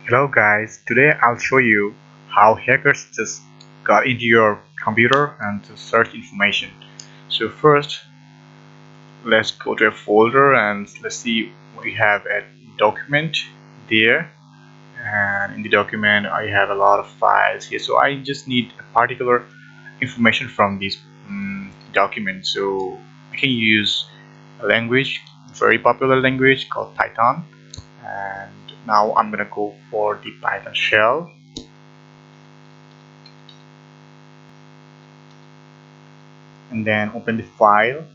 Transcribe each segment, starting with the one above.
Hello guys, today I'll show you how hackers just got into your computer and to search information. So first, let's go to a folder and let's see we have a document there, and in the document I have a lot of files here, so I just need a particular information from this document. So I can use a language, very popular language called Python, and now I'm gonna go for the Python shell and then open the file.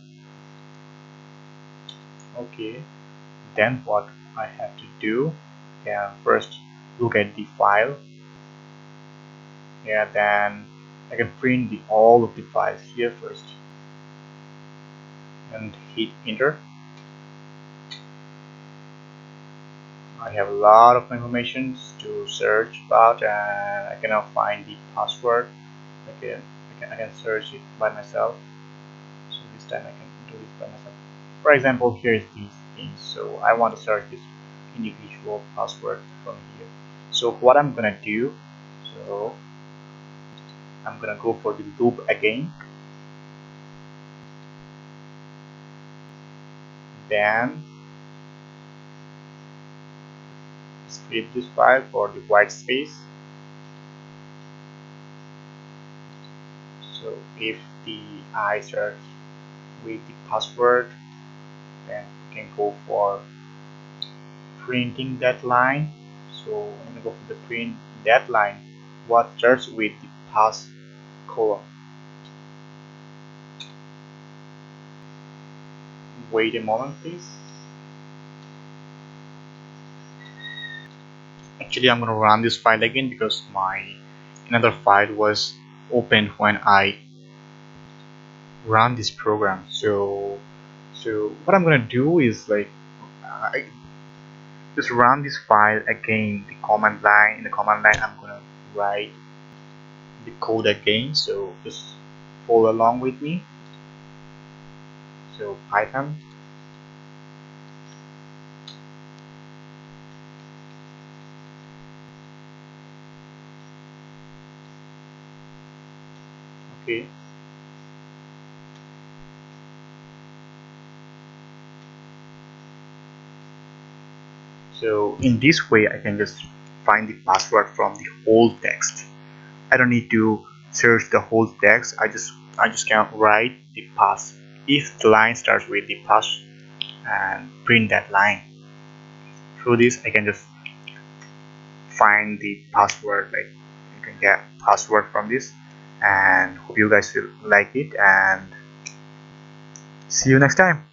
Okay, then what I have to do, first look at the file. Then I can print all of the files here first and hit enter. I have a lot of information to search about, and I cannot find the password. I can search it by myself, so this time I can do it by myself. For example, here is these things, so I want to search this individual password from here. So what I'm gonna do, so I'm gonna go for the loop again, then split this file for the white space. So if I search with the password, then you can go for printing that line. So I'm gonna go for the print that line what starts with the pass colon. Wait a moment please. Actually I'm gonna run this file again because my another file was opened when I run this program. So what I'm gonna do is like I just run this file again, the command line. In the command line I'm gonna write the code again, so just follow along with me. So Python, okay. So in this way I can just find the password from the whole text. I don't need to search the whole text. I just can write the pass. If the line starts with the pass, and print that line. Through this I can just find the password, like you can get password from this. And hope you guys will like it, and see you next time.